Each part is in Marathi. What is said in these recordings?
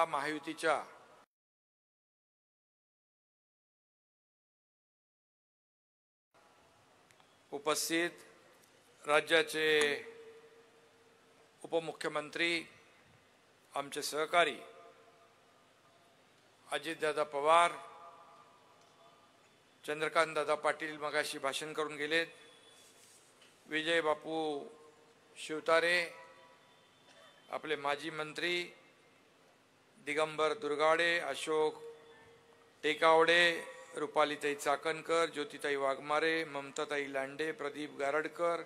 या महायुतीच्या उपस्थित राज्याचे उपमुख्यमंत्री आमचे सहकारी अजितदादा पवार, चंद्रकांतदादा पाटील मगाशी भाषण करून गेलेत, विजय बापू शिवतारे, आपले माजी मंत्री दिगंबर दुर्गाडे, अशोक टेकावडे, रुपालीताई चाकणकर, ज्योतिताई वाघमारे, ममताताई लांडे, प्रदीप गारडकर,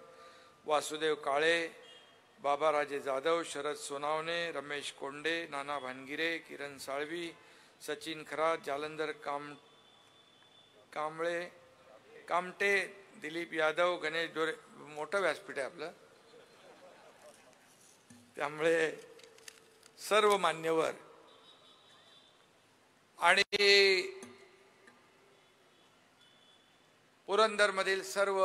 वासुदेव काळे, बाबाराजे जाधव, शरद सोनावणे, रमेश कोंडे, नाना भानगिरे, किरण साळवी, सचिन खरात, जालंधर कामटे, दिलीप यादव, गणेश डोरे, मोठं व्यासपीठ आहे आपलं, त्यामुळे सर्व मान्यवर आणि पुरंदरमधील सर्व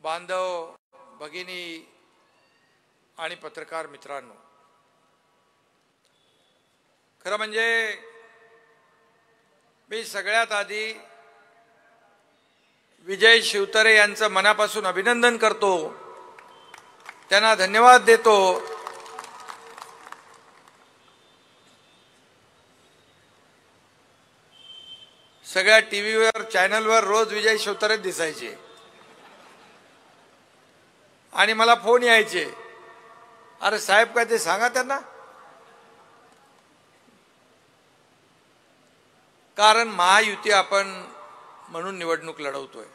बांधव भगिनी आणि पत्रकार मित्रांनो, खरं म्हणजे मी सगळ्यात आधी विजय शिवतारे यांचं मनापासून अभिनंदन करतो, त्यांना धन्यवाद देतो. सगळ्या टीव्हीवर चॅनलवर रोज विजय शिवतारे दिसायचे आणि मला फोन यायचे, अरे साहेब काय ते सांगा त्यांना. कारण महायुती आपण म्हणून निवडणूक लढवतोय.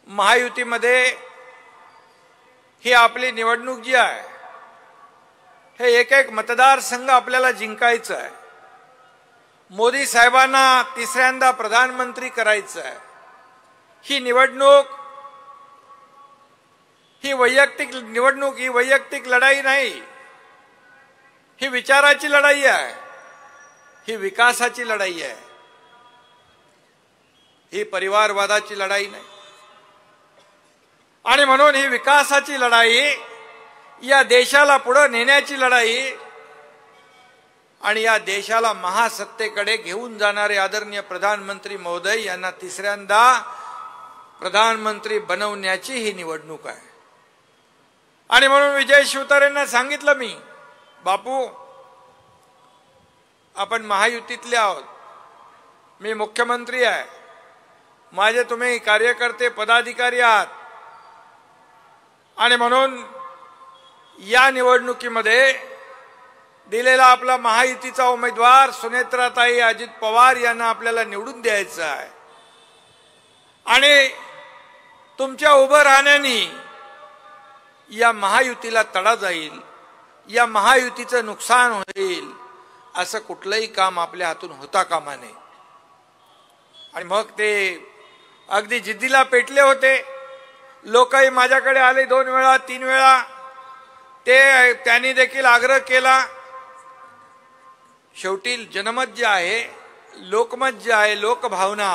महायुतीमध्ये ही आपली निवडणूक जी आहे, हे एक एक मतदारसंघ आपल्याला जिंकायचं आहे. मोदी साहेबांना तिसऱ्यांदा प्रधानमंत्री करायचं आहे. ही निवडणूक, ही वैयक्तिक निवडणूक, ही वैयक्तिक लढाई नाही, ही विचाराची लढाई आहे, ही विकासाची लढाई आहे, ही परिवारवादाची लढाई नाही. आणि म्हणून ही विकासाची लढाई, या देशाला पुढे नेण्याची लढाई आणि या देशाला महासत्तेकडे घेऊन जाणारे आदरणीय प्रधानमंत्री महोदय यांना तिसऱ्यांदा प्रधानमंत्री बनवण्याची ही निवडणूक आहे. आणि म्हणून विजय शिवतारेंना सांगितलं मी, बापू आपण महायुतीतले आहोत, मी मुख्यमंत्री आहे, माझे तुम्ही कार्यकर्ते पदाधिकारी आहात आणि म्हणून या निवडणुकीमध्ये दिलेला आपला महायुतीचा उमेदवार सुनेत्राताई अजित पवार यांना आपल्याला निवडून द्यायचं आहे. आणि तुमच्या उभं राहण्याने या महायुतीला तडा जाईल, या महायुतीचं नुकसान होईल, असं कुठलंही काम आपल्या हातून होता कामा नये. आणि मग ते अगदी जिद्दीला पेटले होते. लोकही माझ्याकडे आले 2 वेळा 3 वेळा, ते त्यांनी देखील आग्रह केला. शेवटी जनमत जे आहे, लोकमत जे आहे, लोकभावना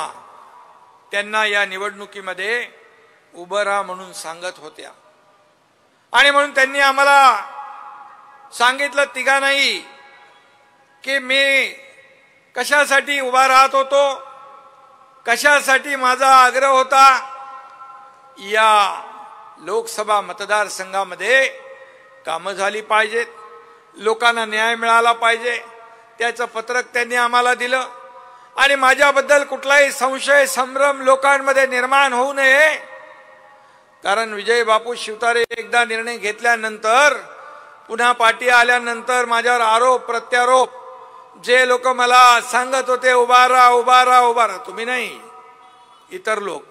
त्यांना या निवडणुकीमध्ये उभं राहा म्हणून सांगत होत्या. आणि म्हणून त्यांनी आम्हाला सांगितलं तिघांनाही की मी कशासाठी उभा राहत होतो, कशासाठी माझा आग्रह होता. या लोकसभा मतदारसंघामध्ये कामं झाली पाहिजेत, लोकांना न्याय मिळाला पाहिजे, त्याचं पत्रक त्यांनी आम्हाला दिलं. आणि माझ्याबद्दल कुठलाही संशय संभ्रम लोकांमध्ये निर्माण होऊ नये, कारण विजय बापू शिवतारे एकदा निर्णय घेतल्यानंतर पुन्हा पाठी आल्यानंतर माझ्यावर आरोप प्रत्यारोप जे लोक मला सांगत होते उभा राहा उभा राहा उभा राहा, तुम्ही नाही इतर लोक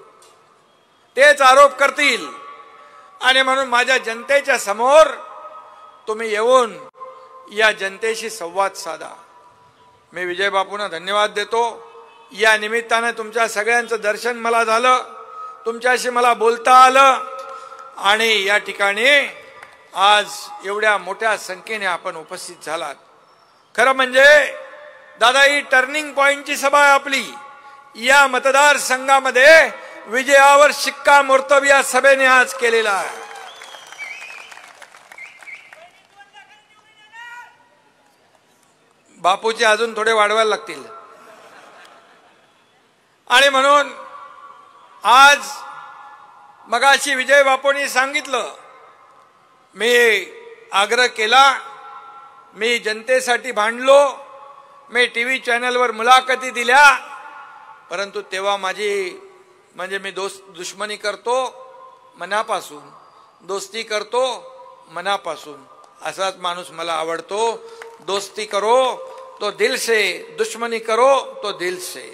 तेच आरोप करतील. आणि म्हणून माझ्या जनतेच्या समोर तुम्ही येऊन या जनतेशी संवाद साधा. मी विजय बापूंना धन्यवाद देतो. या निमित्ताने तुमच्या सगळ्यांचं दर्शन मला झालं, तुमच्याशी मला बोलता आलं आणि या ठिकाणी आज एवढ्या मोठ्या संख्येने आपण उपस्थित झालात. खरं म्हणजे दादा ही टर्निंग पॉइंटची सभा आहे आपली. या मतदारसंघामध्ये विजयावर शिक्कामोर्तब या सभेने आज केलेला आहे. बापूचे अजून थोडे वाढवायला लागतील. आणि म्हणून आज मगाशी विजय बापूंनी सांगितलं, मी आग्रह केला, मी जनतेसाठी भांडलो, मी टीव्ही चॅनलवर मुलाखती दिल्या, परंतु तेव्हा माझी म्हणजे मी दुश्मनी करतो मनापासून, दोस्ती करतो मनापासून, असाच माणूस मला आवडतो. दोस्ती करो तो दिल से, दुश्मनी करो तो दिल से.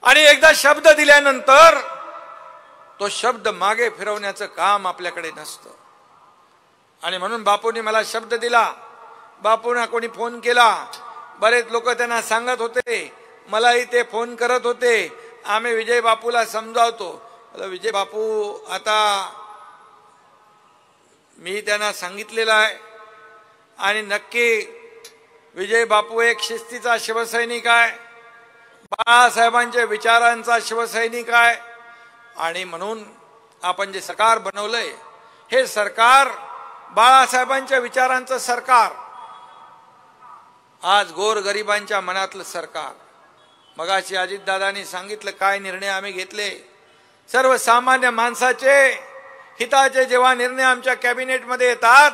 आणि एकदा शब्द दिल्यानंतर तो शब्द मागे फिरवण्याचं काम आपल्याकडे नसतं. आणि म्हणून बापूंनी मला शब्द दिला. बापूंना कोणी फोन केला, बरेच लोक त्यांना सांगत होते, मलाही ते फोन करत होते, आम्ही विजय बापूला समजावतो. विजय बापू, आता मी त्यांना सांगितलेलं आहे आणि नक्की विजय बापू एक शिस्तीचा शिवसैनिक आहे, बाळासाहेबांच्या विचारांचा शिवसैनिक आहे. आणि म्हणून आपण जे सरकार बनवलंय, हे सरकार बाळासाहेबांच्या विचारांचं सरकार, आज गोरगरिबांच्या मनातलं सरकार. मगाशी अजितदादांनी सांगितलं काय निर्णय आम्ही घेतले. सर्वसामान्य माणसाचे हिताचे जेव्हा निर्णय आमच्या कॅबिनेटमध्ये येतात,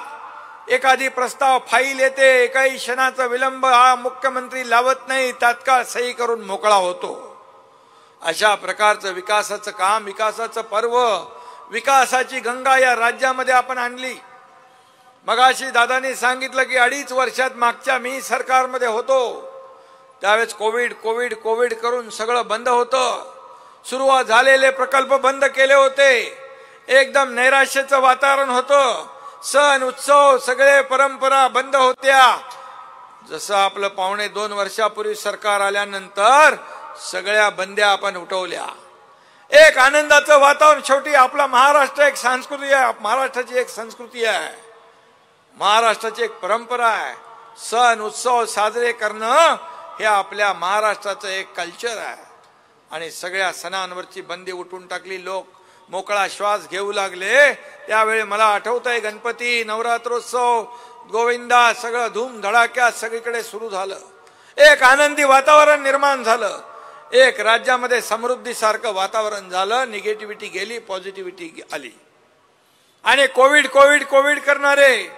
एखादी प्रस्ताव फाईल येते, एकाही क्षणाचा विलंब हा मुख्यमंत्री लावत नाही, तात्काळ सही करून मोकळा होतो. अशा प्रकारचं विकासाचं काम, विकासाचं पर्व, विकासाची गंगा या राज्यामध्ये आपण आणली. मगाशी दादांनी सांगितलं की 2.5 वर्षात मागच्या मी सरकारमध्ये होतो त्यावेळेस कोविड कोविड कोविड करून सगळं बंद होतं. सुरुवात झालेले प्रकल्प बंद केले होते. एकदम नैराश्याचं वातावरण होतं. सण उत्सव सगळे परंपरा बंद होत्या. जसं आपलं 2.5 वर्षापूर्वी सरकार आल्यानंतर सगळ्या बंद्या आपण उठवल्या. एक आनंदाचं वातावरण. शेवटी आपला महाराष्ट्र एक संस्कृती आहे, महाराष्ट्राची एक संस्कृती आहे, महाराष्ट्राची एक परंपरा आहे. सण उत्सव साजरे करणं हे आपल्या महाराष्ट्राचं एक कल्चर आहे. आणि सगळ्या सणांवरची बंदी उठून टाकली. लोक मोकळा श्वास घेऊ लागले. त्यावेळी मला आठवतंय गणपती, नवरात्रोत्सव, गोविंदा सगळं धूम धडाक्यात सगळीकडे सुरू झालं. एक आनंदी वातावरण निर्माण झालं. एक राज्यामध्ये समृद्धीसारखं वातावरण झालं. निगेटिव्हिटी गेली, पॉझिटिव्हिटी आली. आणि कोविड कोविड कोविड करणारे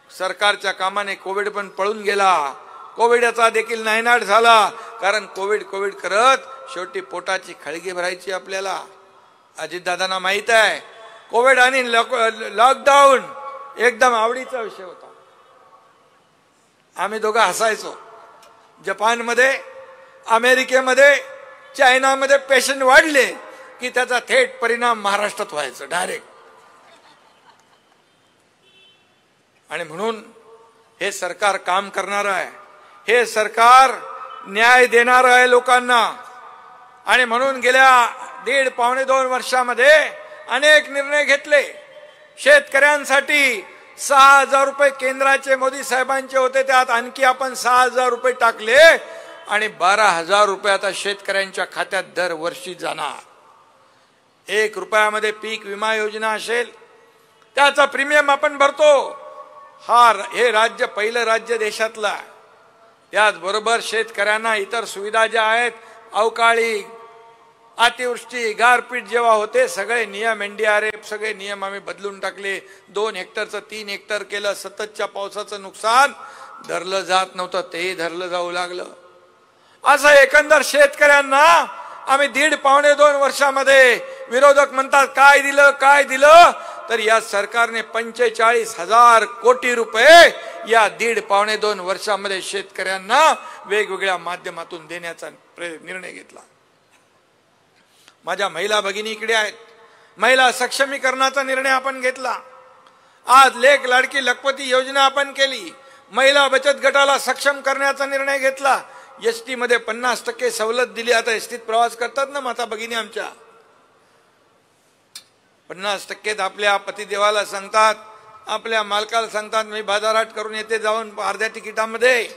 सरकारच्या कामाने कोविड पण पळून गेला. कोविडचा देखील नायनाट झाला. कारण कोविड कोविड करत शेवटी पोटाची खळगी भरायची आपल्याला. अजितदादांना माहित आहे कोविड आणि लॉकडाऊन एकदम आवडीचा विषय होता. आम्ही दोघं हसायचो. जपानमध्ये, अमेरिकेमध्ये, चायनामध्ये पेशंट वाढले की त्याचा थेट परिणाम महाराष्ट्रात व्हायचा डायरेक्ट. आणि म्हणून हे सरकार काम करणार आहे. हे सरकार न्याय देणार आहे लोकांना. आणि म्हणून गेल्या 1.5-2 वर्षामध्ये अनेक निर्णय घेतले. शेतकऱ्यांसाठी 6,000 रुपये केंद्राचे मोदी साहेबांचे होते, त्यात आणखी आपण 6,000 रुपये टाकले आणि 12,000 रुपये आता शेतकऱ्यांच्या खात्यात दरवर्षी जाणार. 1 रुपयामध्ये पीक विमा योजना असेल, त्याचा प्रीमियम आपण भरतो. हे राज्य पहिलं राज्य देशातलं आहे. त्याचबरोबर शेतकऱ्यांना इतर सुविधा ज्या आहेत, अवकाळी, अतिवृष्टी, गारपीट जेव्हा होते, सगळे नियम NDRF सगळे नियम आम्ही बदलून टाकले. 2 हेक्टरचं 3 हेक्टर केलं. सततच्या पावसाचं नुकसान धरलं जात नव्हतं, तेही धरलं जाऊ लागलं. असं एकंदर शेतकऱ्यांना आम्ही 1.5-2 वर्षामध्ये, विरोधक म्हणतात काय दिलं काय दिलं, तर या सरकारने 45,000 कोटी रुपये या 1.5-2 वर्षामध्ये शेतकऱ्यांना वेगवेगळ्या माध्यमातून देण्याचा निर्णय घेतला. माझ्या महिला भगिनी इकडे आहेत. महिला सक्षमीकरणाचा निर्णय आपण घेतला. आज लेक लाडकी लखपती योजना आपण केली. महिला बचत गटाला सक्षम करण्याचा निर्णय घेतला. एसटी मध्ये 50% सवलत दिली. आता एसटीत प्रवास करतात ना माता भगिनी आमच्या, 50% आपल्या पतिदेवाला सांगतात, आपल्या मालकाला सांगतात मी बाजारहाट करून येते जाऊन अर्ध्या तिकिटामध्ये.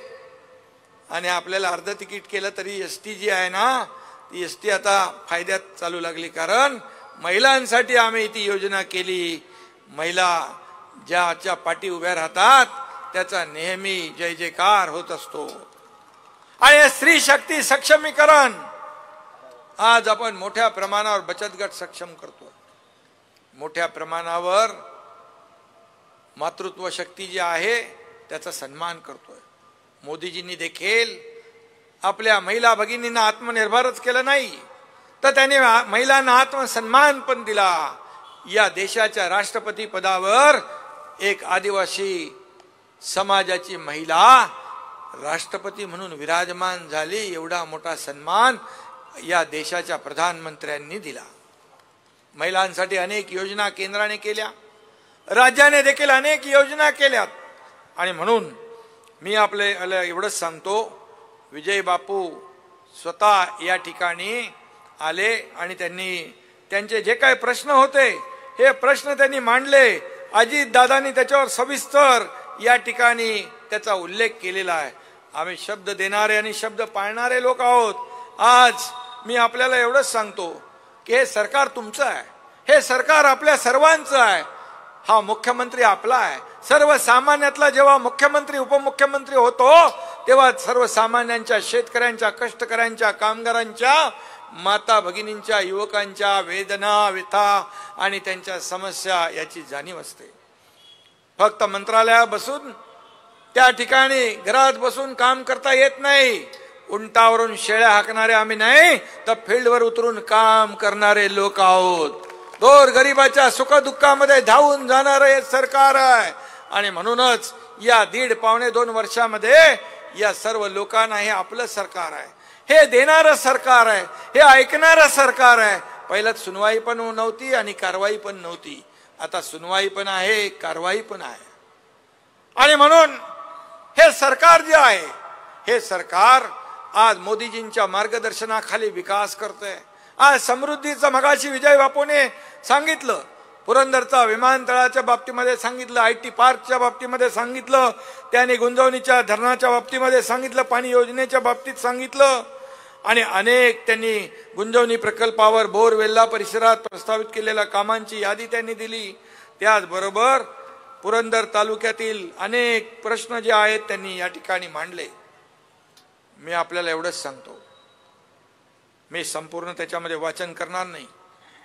आणि आपल्याला अर्ध तिकीट केलं तरी एसटी जी आहे ना, ती एसटी आता फायद्यात चालू लागली. कारण महिलांसाठी आम्ही ती योजना केली. महिला ज्याच्या पाठी उभ्या राहतात त्याचा नेहमी जय जयकार होत असतो. आणि स्त्री शक्ती सक्षमीकरण आज आपण मोठ्या प्रमाणावर बचत गट सक्षम करतो. मोठ्या प्रमाणावर मातृत्व शक्ती जी आहे त्याचा सन्मान करतोय. मोदीजींनी देखील आपल्या महिला भगिनींना आत्मनिर्भरच केलं नाही, तर त्यांनी महिलांना आत्मसन्मान पण दिला. या देशाच्या राष्ट्रपती पदावर एक आदिवासी समाजाची महिला राष्ट्रपती म्हणून विराजमान झाली. एवढा मोठा सन्मान या देशाच्या प्रधानमंत्र्यांनी दिला. महिलांसाठी अनेक योजना केंद्राने केल्या, राज्याने देखील अनेक योजना केल्यात. आणि म्हणून मी आपल्याला एवढंच सांगतो, विजय बापू स्वतः या ठिकाणी आले आणि त्यांचे जे काही प्रश्न होते हे प्रश्न त्यांनी मांडले. अजित दादांनी त्याच्यावर सविस्तर या ठिकाणी त्याचा उल्लेख केलेला आहे. आम्ही शब्द देणारे आणि शब्द पाळणारे लोक आहोत. आज मी आपल्याला एवढंच सांगतो की हे सरकार तुमचं आहे, हे सरकार आपल्या सर्वांचं आहे. हा मुख्यमंत्री आपला आहे. सर्वसामान्यातला जेव्हा मुख्यमंत्री उपमुख्यमंत्री होतो तेव्हा सर्वसामान्यांच्या, शेतकऱ्यांच्या, कष्टकऱ्यांच्या, कामगारांच्या, माता भगिनींच्या, युवकांच्या वेदना, व्यथा आणि त्यांच्या समस्या याची जाणीव असते. फक्त मंत्रालयात बसून त्या ठिकाणी घरात बसून काम करता येत नाही. उंटावरून शेळ्या हाकणारे आम्ही नाही, तर फील्डवर उतरून काम करणारे लोक आहोत. गोर गरिबाच्या सुखदुःखामध्ये धावून जाणारे सरकार आहे. आणि म्हणूनच या 1.5-2 वर्षामध्ये या सर्व लोकांना हे आपलं सरकार आहे, हे देणारं सरकार आहे, हे ऐकणारं सरकार आहे. पहिल्यात सुनवाई पण नव्हती आणि कारवाई पण नव्हती. आता सुनवाई पण आहे, कारवाई पण आहे. आणि म्हणून हे सरकार जे आहे, हे सरकार आज मोदीजींच्या मार्गदर्शनाखाली विकास करतोय. आज समृद्धीचं मगाशी विजय बापूने सांगितलं, पुरंदरचा विमानतळाच्या बाबतीमध्ये सांगितलं, IT पार्कच्या बाबतीमध्ये सांगितलं, त्याने गुंजवणीच्या धरणाच्या बाबतीमध्ये सांगितलं, पाणी योजनेच्या बाबतीत सांगितलं. आणि अनेक त्यांनी गुंजवणी प्रकल्पावर बोरवेल्ला परिसरात प्रस्तावित केलेल्या कामांची यादी त्यांनी दिली. त्याचबरोबर पुरंदर तालुक्यातील अनेक प्रश्न जे आहेत त्यांनी या ठिकाणी मांडले. मी आपल्याला एवढंच सांगतो, मी संपूर्ण त्याच्यामध्ये वाचन करणार नाही.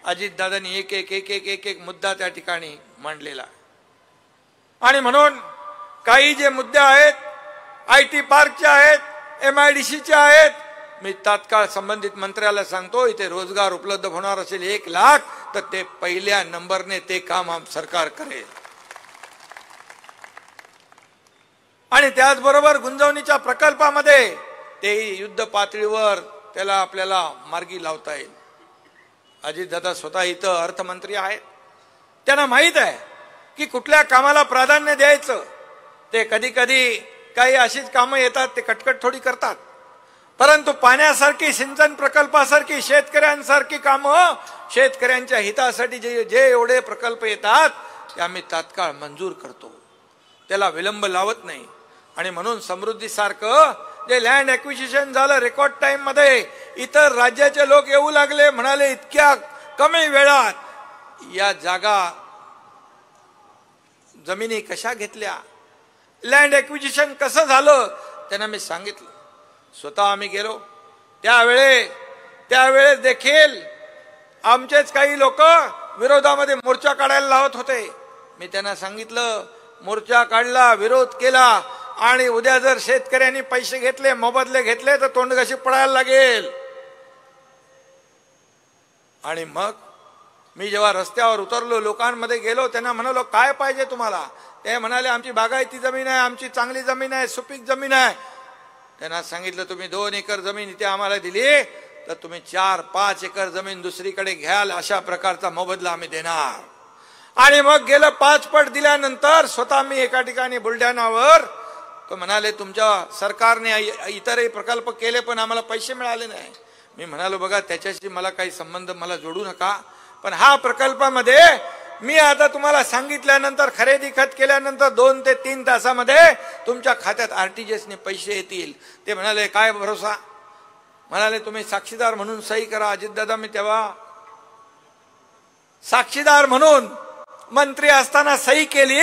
अजितदादांनी एक एक मुद्दा त्या ठिकाणी मांडलेला. आणि म्हणून काही जे मुद्दे आहेत IT पार्कचे आहेत, MIDCचे आहेत, मी तात्काळ संबंधित मंत्र्याला सांगतो, इथे रोजगार उपलब्ध होणार असेल 1 लाख तर ते पहिल्या नंबरने ते काम सरकार करेल. आणि त्याचबरोबर गुंजवणीच्या प्रकल्पामध्ये ते युद्ध पातळीवर त्याला आपल्याला मार्गी लावता येईल. अजितदादा स्वतः इथं अर्थमंत्री आहेत, त्यांना माहित आहे की कुठल्या कामाला प्राधान्य द्यायचं. ते कधी कधी काही अशीच कामं येतात, ते कटकट थोडी करतात, परंतु पाण्यासारखी, सिंचन प्रकल्पासारखी, शेतकऱ्यांसारखी कामं, शेतकऱ्यांच्या हितासाठी जे एवढे प्रकल्प येतात ते आम्ही तात्काळ मंजूर करतो, त्याला विलंब लावत नाही. आणि म्हणून समृद्धीसारखं जे लँड ॲक्विजिशन झालं रेकॉर्ड टाइम मध्ये, इतर राज्याचे लोक येऊ लागले, म्हणाले इतक्या कमी वेळात या जागा, जमिनी कशा घेतल्या, लँड ॲक्विजिशन कसं झालं, त्यांना मी सांगितलं. स्वतः आम्ही गेलो त्यावेळेस देखील आमचेच काही लोक विरोधामध्ये मोर्चा काढायला लावत होते. मी त्यांना सांगितलं, मोर्चा काढला, विरोध केला, आणि उद्या जर शेतकऱ्यांनी पैसे घेतले, मोबदले घेतले तर तोंडघशी पडायला लागेल. आणि मग मी जेव्हा रस्त्यावर उतरलो, लोकांमध्ये गेलो, त्यांना म्हणालो काय पाहिजे तुम्हाला. ते म्हणाले आमची बागायती जमीन आहे, आमची चांगली जमीन आहे, सुपीक जमीन आहे. त्यांना सांगितलं तुम्ही 2 एकर जमीन इथे आम्हाला दिली तर तुम्ही 4-5 एकर जमीन दुसरीकडे घ्याल, अशा प्रकारचा मोबदला आम्ही देणार. आणि मग गेलं 5 पट दिल्यानंतर स्वतः मी एका ठिकाणी बुलढाणावर, तो म्हणाले तुमच्या सरकारने इतरही प्रकल्प केले पण आम्हाला पैसे मिळाले नाही. मी म्हणालो बघा त्याच्याशी मला काही संबंध, मला जोडू नका, पण हा प्रकल्पामध्ये मी आता तुम्हाला सांगितल्यानंतर, खरेदी खत केल्यानंतर 2 ते 3 तासामध्ये तुमच्या खात्यात RTGS ने पैसे येतील. ते म्हणाले काय भरोसा. म्हणाले तुम्ही साक्षीदार म्हणून सही करा. अजितदादा मी तेव्हा साक्षीदार म्हणून मंत्री असताना सही केली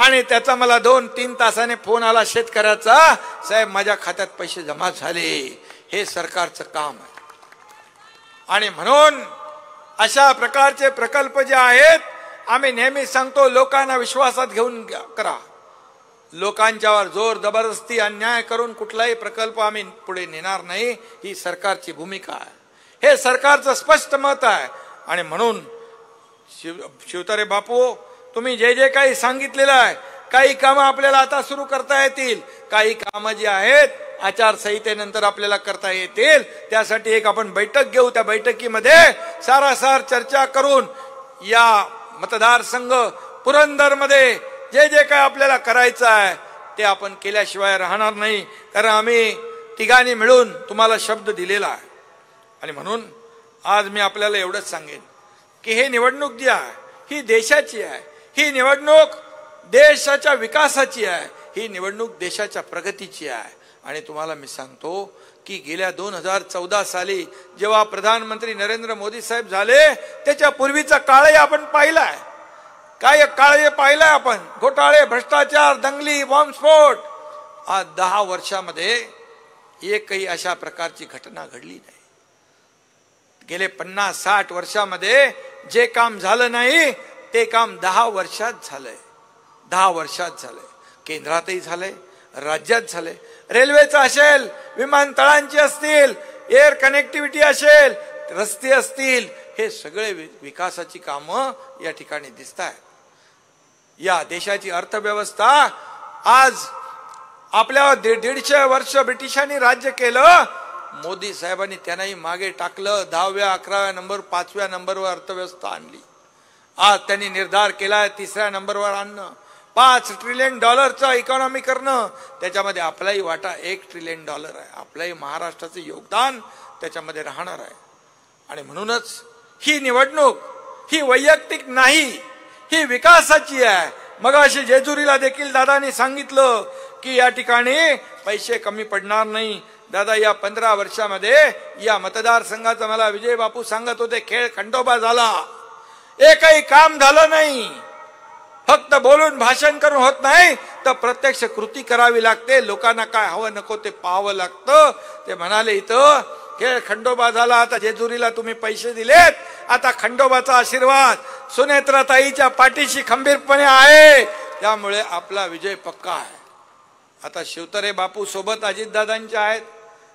आणि त्याचा मला 2-3 तासाने फोन आला शेतकऱ्याचा, साहेब माझ्या खात्यात पैसे जमा झाले. हे सरकारचं काम आहे. आणि म्हणून अशा प्रकारचे प्रकल्प जे आहेत, आम्ही नेहमी सांगतो लोकांना विश्वासात घेऊन करा. लोकांच्यावर जोर जबरदस्ती अन्याय करून कुठलाही प्रकल्प आम्ही पुढे नेणार नाही. ही सरकारची भूमिका आहे. हे सरकारचं स्पष्ट मत आहे. आणि म्हणून शिवतारे बापू, तुम्ही जे जे काही सांगितलेलं आहे, काही कामं आपल्याला आता सुरू करता येतील, काही कामं जी आहेत आचारसंहितेनंतर आपल्याला करता येतील. त्यासाठी एक आपण बैठक घेऊ. त्या बैठकीमध्ये सारासार चर्चा करून या मतदारसंघ पुरंदरमध्ये जे जे काय आपल्याला करायचं आहे ते आपण केल्याशिवाय राहणार नाही. कारण आम्ही तिघांनी मिळून तुम्हाला शब्द दिलेला आहे. आणि म्हणून आज मी आपल्याला एवढंच सांगेन की हे निवडणूक जी आहे ही देशाची आहे. ही निवडणूक देशाच्या विकासाची आहे. ही निवडणूक देशाच्या प्रगतीची आहे. आणि तुम्हाला मी सांगतो की गेल्या 2014 साली जेव्हा प्रधानमंत्री नरेंद्र मोदी साहेब झाले, त्याच्या पूर्वीचा काळही आपण पाहिलाय. काय काळ पाहिलाय आपण, घोटाळे, भ्रष्टाचार, दंगली, बॉम्बस्फोट. आज 10 वर्षामध्ये एकही अशा प्रकारची घटना घडली नाही. गेले 50-60 वर्षामध्ये जे काम झालं नाही ते काम 10 वर्षात झालंय. 10 वर्षात झालंय. केंद्रातही झालंय, राज्यात झालंय. रेल्वेचं असेल, विमानतळांची असतील, एअर कनेक्टिव्हिटी असेल, रस्ते असतील, हे सगळे विकासाची कामं या ठिकाणी दिसत आहेत. या देशाची अर्थव्यवस्था आज आपल्या 150 वर्ष ब्रिटिशांनी राज्य केलं. मोदी साहेबांनी त्यांनाही मागे टाकलं. 10व्या 11व्या नंबर 5व्या नंबरवर अर्थव्यवस्था आणली. आज त्यांनी निर्धार केलाय 3ऱ्या नंबरवर आणणं. $5 ट्रिलियन इकॉनॉमी करणं. त्याच्यामध्ये आपलाही वाटा $1 ट्रिलियन आहे. आपलंही महाराष्ट्राचं योगदान त्याच्यामध्ये राहणार आहे. आणि म्हणूनच ही निवडणूक ही वैयक्तिक नाही, ही विकासाची आहे. मगाशी जेजुरीला देखील दादांनी सांगितलं की या ठिकाणी पैसे कमी पडणार नाही. दादा, या 15 वर्षामध्ये या मतदारसंघाचा मला विजय बापू सांगत होते, खेळ खंडोबा झाला. एकही काम झालं नाही. फक्त बोलून भाषण करून होत नाही, तर प्रत्यक्ष कृती करावी लागते. लोकांना काय हवं नको ते पाहावं लागतं. ते म्हणाले इथं खेळ खंडोबा झाला. आता जेजुरीला तुम्ही पैसे दिलेत, आता खंडोबाचा आशीर्वाद सुनेत्राताईच्या पाठीशी खंबीरपणे आहे. त्यामुळे आपला विजय पक्का आहे. आता शिवतारे बापू सोबत अजितदादांच्या आहेत.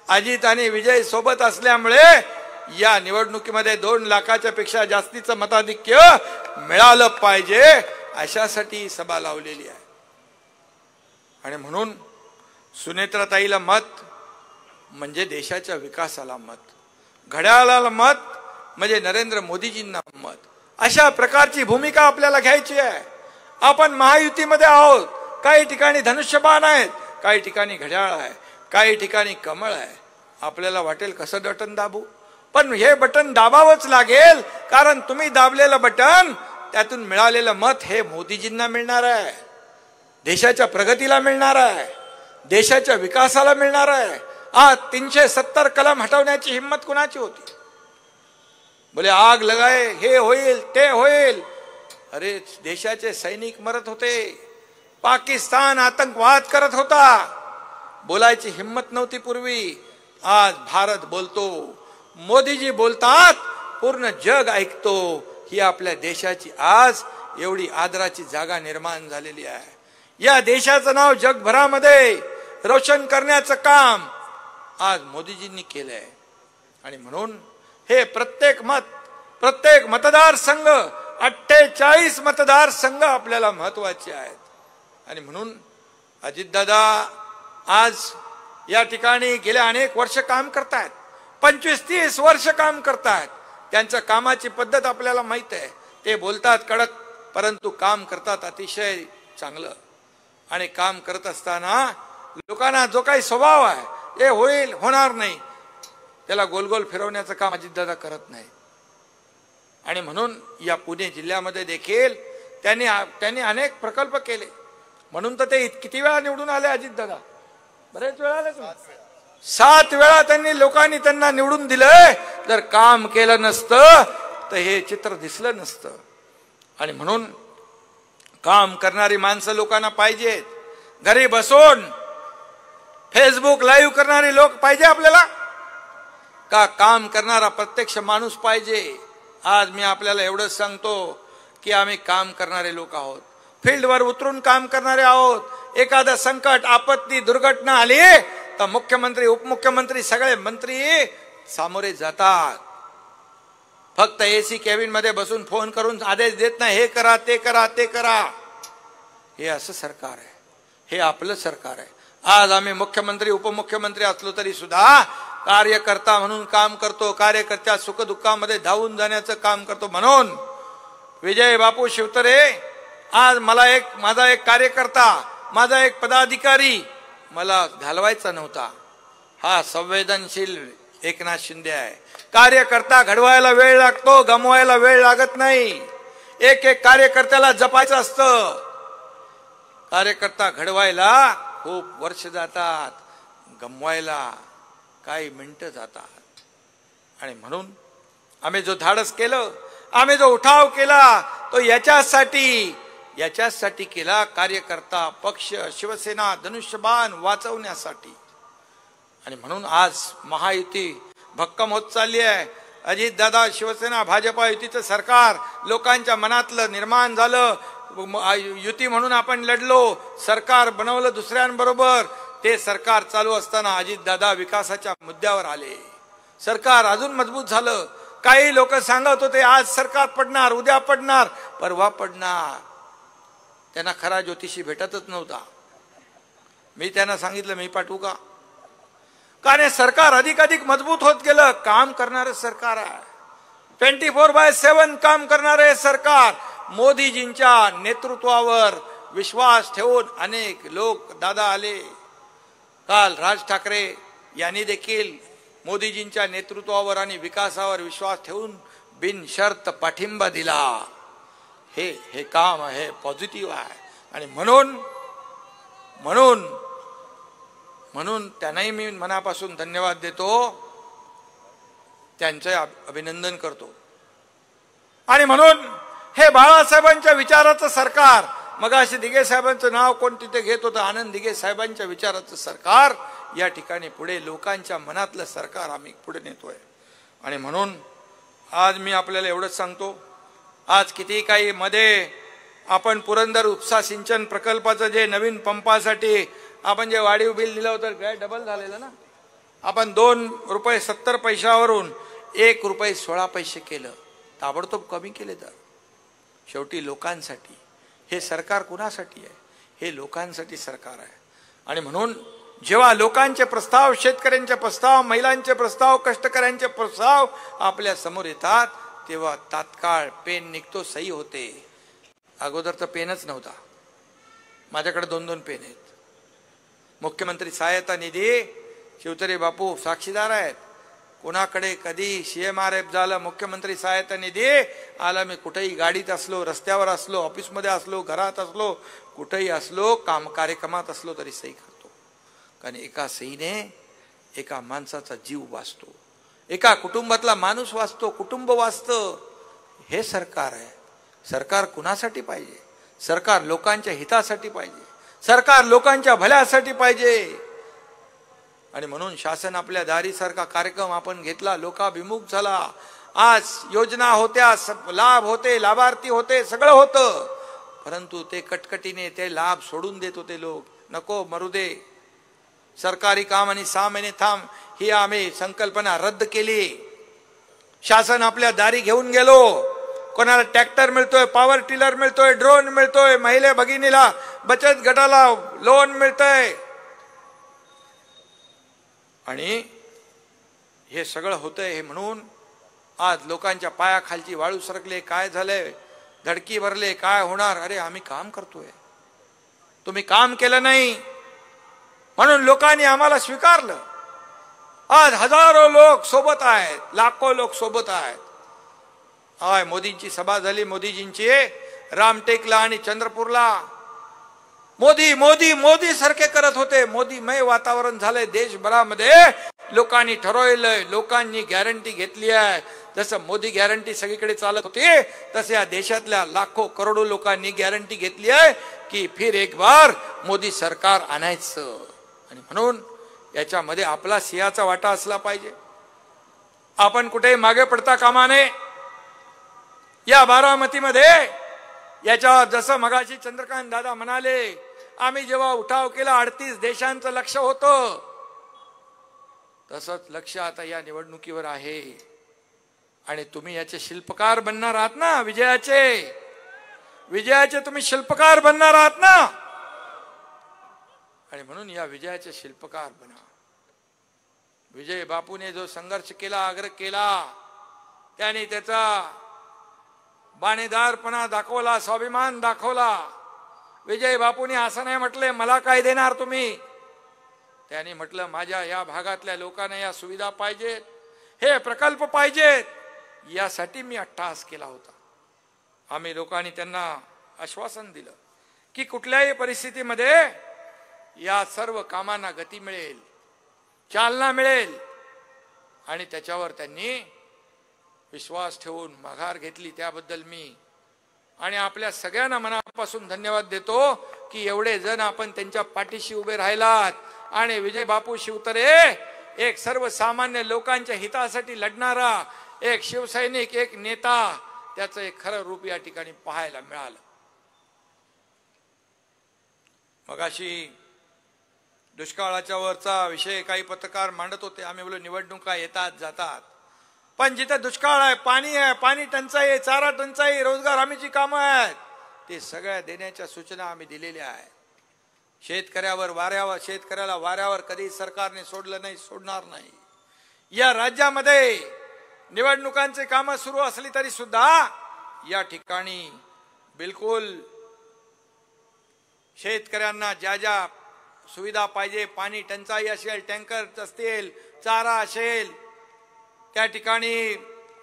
अजित आणि विजय सोबत असल्यामुळे या निवडणुकीमध्ये 2 लाखाच्या पेक्षा जास्तीचं मताधिक्य मिळालं पाहिजे, अशासाठी सभा लावलेली आहे. आणि म्हणून सुनेत्राताईला मत म्हणजे देशाच्या विकासाला मत, घड्याळाला मत म्हणजे नरेंद्र मोदीजींना मत. अशा प्रकारची भूमिका आपल्याला घ्यायची आहे. आपण महायुतीमध्ये आहोत. काही ठिकाणी धनुष्यबाण आहेत, काही ठिकाणी घड्याळ आहे, काही ठिकाणी कमळ आहे. आपल्याला वाटेल कसं बटन दाबू, पण हे बटन दाबावंच लागेल. कारण तुम्ही दाबलेलं बटन, त्यातून मिळालेलं मत हे मोदीजींना मिळणार आहे, देशाच्या प्रगतीला मिळणार आहे, देशाच्या विकासाला मिळणार आहे. आज 370 कलम हटवण्याची हिम्मत कुणाची होती? बोले आग लगाए, हे होईल ते होईल. अरे, देशाचे सैनिक मरत होते. पाकिस्तान आतंकवाद करत होता. बोलायची हिम्मत नव्हती पूर्वी. आज भारत बोलतो, मोदीजी बोलतात, पूर्ण जग ऐकतो. ही आपल्या देशाची आज एवढी आदराची जागा निर्माण झालेली आहे. या देशाचं नाव जगभरामध्ये रोशन करण्याचं काम आज मोदीजींनी केलंय. आणि म्हणून हे प्रत्येक मतदारसंघ 48 मतदारसंघ आपल्याला महत्वाचे आहेत. आणि म्हणून अजितदादा आज या ठिकाणी गेल्या अनेक वर्ष काम करतायत. 25-30 वर्ष काम करतायत. त्यांच्या कामाची पद्धत आपल्याला माहित आहे. ते बोलतात कडक, परंतु काम करतात अतिशय चांगलं. आणि काम करत असताना लोकांना जो काही स्वभाव आहे, हे होईल होणार नाही, त्याला गोल गोल फिरवण्याचं काम अजितदादा करत नाही. आणि म्हणून या पुणे जिल्ह्यामध्ये देखील त्यांनी अनेक प्रकल्प केले. म्हणून तर ते किती वेळा निवडून आले अजितदादा? बरेच वेळा आले. 7 वेळा लोकांनी त्यांना निवडून दिलंय. जर काम केलं नसतं तर हे चित्र दिसलं नसतं. आणि म्हणून काम करणारी माणसं लोकांना पाहिजेत. घरी बसून फेसबुक लाईव्ह करणारे लोक पाहिजे आपल्याला का काम करणारा प्रत्यक्ष माणूस पाहिजे? आज मी आपल्याला एवढंच सांगतो की आम्ही काम करणारे लोक आहोत, फील्डवर उतरून काम करणारे आहोत. एखादं संकट, आपत्ती, दुर्घटना आली तर मुख्यमंत्री, उपमुख्यमंत्री, सगळे मंत्री सामोरे जातात. फक्त एसी कॅबिन मध्ये बसून फोन करून आदेश देत नाही, हे करा, ते करा, ते करा. हे असं सरकार आहे, हे आपलं सरकार आहे. आज आम्ही मुख्यमंत्री, उपमुख्यमंत्री असलो तरी सुद्धा कार्यकर्ता म्हणून काम करतो. कार्यकर्त्या सुखदुःखामध्ये धावून जाण्याचं काम करतो. म्हणून विजय बापू शिवतरे, आज माझा एक कार्यकर्ता, माझा एक पदाधिकारी मला घालवायचा नव्हता. हा संवेदनशील एकनाथ शिंदे आहे. कार्यकर्ता घडवायला वेळ लागतो, गमवायला वेळ लागत नाही. एक एक कार्यकर्त्याला जपायचं असतं. कार्यकर्ता घडवायला खूप वर्ष जातात, गमवायला काही मिनिटं जातात. आणि म्हणून आम्ही जो धाडस केलं, आम्ही जो उठाव केला तो याच्यासाठी केला. कार्यकर्ता, पक्ष, शिवसेना, धनुष्यबाण वाचवण्यासाठी. आणि म्हणून आज महायुती भक्कम होत चालली आहे. अजितदादा, शिवसेना, भाजपा युतीचं सरकार लोकांच्या मनातलं निर्माण झालं. युती म्हणून आपण लढलो, सरकार बनवलं दुसऱ्यांबरोबर. ते सरकार चालू असताना अजितदादा विकासाच्या मुद्द्यावर आले. सरकार अजून मजबूत झालं. काही लोक सांगत होते आज सरकार पडणार, उद्या पडणार, परवा पडणार. त्यांना खरा ज्योतिषी भेटतच नव्हता. मी त्यांना सांगितलं, मी पाठवू का? कारण सरकार अधिक मजबूत होत गेलं. काम करणारं सरकार आहे, 24/7 काम करणारे सरकार. मोदीजींच्या नेतृत्वावर विश्वास ठेवून अनेक लोक दादा आले. काल राज ठाकरे यांनी देखील मोदीजींच्या नेतृत्वावर आणि विकासावर विश्वास ठेवून बिनशर्त पाठिंबा दिला. हे काम आहे, पॉझिटिव्ह आहे. आणि म्हणून त्यांनाही मी मनापासून धन्यवाद देतो, त्यांचे अभिनंदन करतो. आणि म्हणून हे बाळासाहेबांच्या विचाराचं सरकार, मगाशी दिघे साहेबांचं नाव कोण तिथे घेत होतं, आनंद दिघे साहेबांच्या विचाराचं सरकार या ठिकाणी पुढे लोकांच्या मनातलं सरकार आम्ही पुढे नेतोय. आणि म्हणून आज मी आपल्याला एवढंच सांगतो, आज किती काही मध्ये आपण पुरंदर उपसा सिंचन प्रकल्पाचं जे नवीन पंपासाठी आपण जे वाढीव बिल दिलं होतं, काय डबल झालेलं ना, आपण ₹2.70 ₹1.16 केलं. ताबडतोब कमी केले. तर शेवटी लोकांसाठी हे सरकार कुणासाठी आहे? हे लोकांसाठी सरकार आहे. आणि म्हणून जेव्हा लोकांचे प्रस्ताव, शेतकऱ्यांचे प्रस्ताव, महिलांचे प्रस्ताव, कष्टकऱ्यांचे प्रस्ताव आपल्या समोर येतात, तेव्हा तात्काळ पेन निघतो, सही होते. अगोदर तर पेनच नव्हता. माझ्याकडे 2-2 पेन आहेत. मुख्यमंत्री सहायता निधी, शिवतरे बापू साक्षीदार आहेत. कोणाकडे कधी CMRF झालं, मुख्यमंत्री सहायता निधी आला, मी कुठेही गाडीत असलो, रस्त्यावर असलो, ऑफिसमध्ये असलो, घरात असलो, कुठेही असलो, कार्यक्रमात असलो तरी सही करतो. कारण एका सहीने एका माणसाचा जीव वाचतो, एका कुटुंबातला माणूस वाचतो, कुटुंब वाचतं. हे सरकार आहे. सरकार कुणासाठी पाहिजे? सरकार लोकांच्या हितासाठी पाहिजे. सरकार लोकांच्या भल्यासाठी पाहिजे. आणि म्हणून शासन आपल्या दारीसारखा कार्यक्रम आपण घेतला, लोकाभिमुख झाला. आज योजना होत्या, लाभ होते, लाभार्थी होते, सगळं होतं. परंतु ते कटकटीने ते लाभ सोडून देत होते लोक. नको, मरू दे, सरकारी काम आणि 6 महिने थांब, ही आम्ही संकल्पना रद्द केली. शासन आपल्या दारी घेऊन गेलो. कोणाला ट्रॅक्टर मिळतोय, पॉवर टिलर मिळतोय, ड्रोन मिळतोय, महिला भगिनीला बचत गटाला लोन मिळतंय. आणि हे सगळं होतंय. हे म्हणून आज लोकांच्या पायाखालची वाळू सरकले. काय झालंय? धडकी भरले. काय होणार? अरे आम्ही काम करतोय, तुम्ही काम केलं नाही म्हणून लोकांनी आम्हाला स्वीकारलं. आज हजारो लोक सोबत आहेत, लाखो लोक सोबत आहेत. मोदींची सभा झाली, मोदीजींची रामटेकला आणि चंद्रपूरला. मोदी मोदी मोदी सारखे करत होते. मोदीमय वातावरण झालंय देशभरामध्ये. लोकांनी ठरवलंय, लोकांनी गॅरंटी घेतली आहे, जसं मोदी गॅरंटी सगळीकडे चालत होते, तसे या देशातल्या लाखो करोडो लोकांनी गॅरंटी घेतली आहे की फिर एक बार मोदी सरकार आणायचं. आणि म्हणून याच्यामध्ये आपला सिंहाचा वाटा असला पाहिजे. आपण कुठे मागे पडता कामा नये. या बारामतीमध्ये याच्या जसं मगाशी चंद्रकांत दादा म्हणाले, आम्ही जेव्हा उठाव केला 38 देशांचं लक्ष होतं, तसंच लक्ष आता या निवडणुकीवर आहे. आणि तुम्ही याचे शिल्पकार बनणार आहात ना, विजयाचे तुम्ही शिल्पकार बनणार आहात ना. आणि म्हणून या विजयाचे शिल्पकार बना. विजय बापूने जो संघर्ष केला, आग्रह केला, त्याने त्याचा बाणेदारपणा दाखवला, स्वाभिमान दाखवला. विजय बापूने असं नाही म्हटले मला काय देणार तुम्ही, त्याने म्हटलं माझ्या या भागातल्या लोकांना या सुविधा पाहिजेत, हे प्रकल्प पाहिजेत, यासाठी मी अट्टहास केला होता. आम्ही लोकांनी त्यांना आश्वासन दिलं की कुठल्याही परिस्थितीमध्ये या सर्व कामांना गती मिळेल, चालना मिळेल. आणि त्याच्यावर त्यांनी विश्वास ठेवून माघार घेतली. त्याबद्दल मी आणि आपल्या सगळ्यांना मनापासून धन्यवाद देतो की एवढे जण आपण त्यांच्या पाठीशी उभे राहिलात. आणि विजय बापू शिवतरे एक सर्वसामान्य लोकांच्या हितासाठी लढणारा एक शिवसैनिक, एक नेता, त्याचं एक खरं रूप या ठिकाणी पाहायला मिळालं. मगाशी दुष्काळाच्या वरचा विषय काही पत्रकार मांडत होते. आम्ही बोललो निवडणुका येतात जातात, पण जिथे दुष्काळ आहे, पाणी टंचाई आहे, चारा टंचाई, रोजगार हमीची कामं आहेत, ते सगळ्या देण्याच्या सूचना आम्ही दिलेल्या आहेत. शेतकऱ्याला वाऱ्यावर कधी सरकारने सोडलं नाही, सोडणार नाही. या राज्यामध्ये निवडणुकांचे कामं सुरू असली तरी सुद्धा या ठिकाणी बिलकुल शेतकऱ्यांना ज्या ज्या सुविधा पाहिजे, पाणी टंचाई असेल, टँकर असतील, चारा असेल, त्या ठिकाणी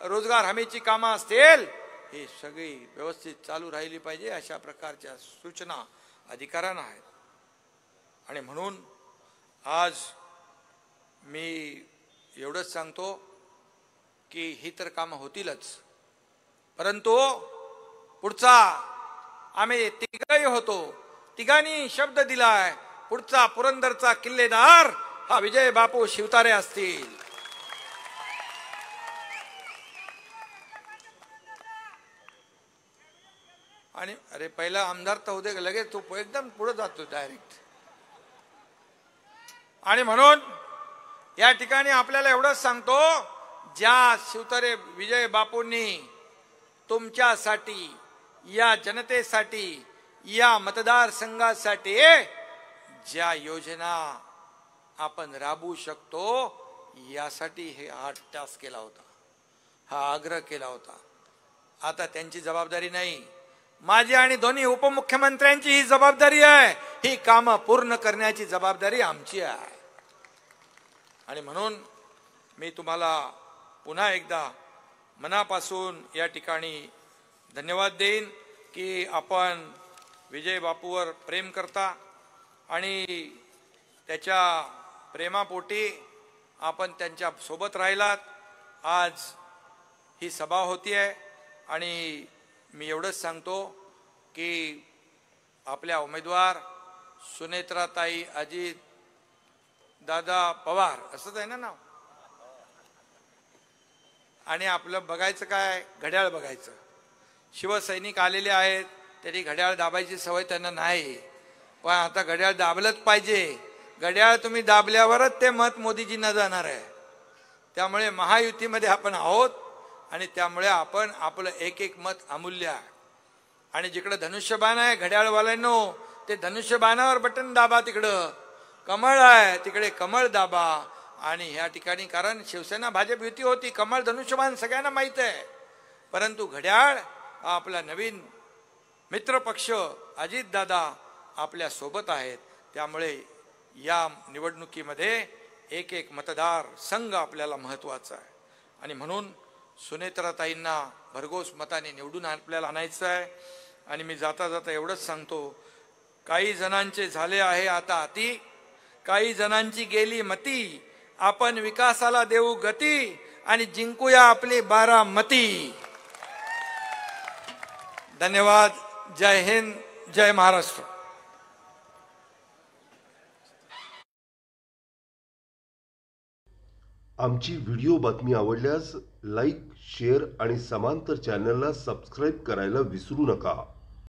रोजगार हमीची कामं असतील, हे सगळी व्यवस्थित चालू राहिली पाहिजे, अशा प्रकारच्या सूचना अधिकाऱ्यांना आहेत. आणि म्हणून आज मी एवढंच सांगतो की ही तर कामं होतीलच, परंतु पुढचा आम्ही तिघही होतो, तिघांनी शब्द दिलाय, पुढचा पुरंदरचा किल्लेदार हा विजय बापू शिवतारे असतील. आणि अरे पहिला आमदार तर होते, लगेच तू एकदम पुढे जातो डायरेक्ट. आणि म्हणून या ठिकाणी आपल्याला एवढंच सांगतो, ज्या शिवतारे विजय बापूंनी तुमच्यासाठी, या जनतेसाठी, या मतदारसंघासाठी ज्या योजना आपण राबवू शकतो, यासाठी हे अट्टहास केला होता, हा आग्रह केला होता. आता त्यांची जबाबदारी नाही, माझी आणि दोन्ही उपमुख्यमंत्र्यांची ही जबाबदारी आहे. ही कामं पूर्ण करण्याची जबाबदारी आमची आहे. आणि म्हणून मी तुम्हाला पुन्हा एकदा मनापासून या ठिकाणी धन्यवाद देईन की आपण विजय बापूवर प्रेम करता आणि त्याच्या प्रेमापोटी आपण त्यांच्या सोबत राहिलात. आज ही सभा होती आहे आणि मी एवढंच सांगतो की आपल्या उमेदवार सुनेत्राताई अजित दादा पवार, असंच आहे ना नाव, आणि आपलं बघायचं काय, घड्याळ बघायचं. शिवसैनिक आलेले आहेत, तरी घड्याळ दाबायची सवय त्यांना नाही, पण आता घड्याळ दाबलंच पाहिजे. घड्याळ तुम्ही दाबल्यावरच ते मत मोदीजींना जाणार आहे. त्यामुळे महायुतीमध्ये आपण आहोत आणि त्यामुळे आपण आपलं एक एक मत अमूल्य आहे. आणि जिकडे धनुष्यबाण आहे घड्याळवाल्यांनो, ते धनुष्यबाणावर बटन दाबा, तिकडं कमळ आहे तिकडे कमळ दाबा. आणि ह्या ठिकाणी कारण शिवसेना भाजप युती होती, कमळ धनुष्यबाण सगळ्यांना माहित आहे, परंतु घड्याळ हा आपला नवीन मित्र पक्ष अजितदादा आपल्या सोबत आहेत. त्यामुळे या निवडणुकीमध्ये एक एक मतदार संघ आपल्याला महत्वाचा आहे. आणि म्हणून सुनेत्राताईंना भरघोस मताने निवडून आपल्याला आणायचं आहे. आणि मी जाता जाता एवढंच सांगतो, काही जणांचे झाले आहे आता अति, काही जणांची गेली मती, आपण विकासाला देऊ गती, आणि जिंकूया आपली बारामती. धन्यवाद. जय हिंद, जय महाराष्ट्र. आमची व्हिडिओ बातमी आवडल्यास लाईक, शेअर आणि समांतर चॅनलला सबस्क्राईब करायला विसरू नका.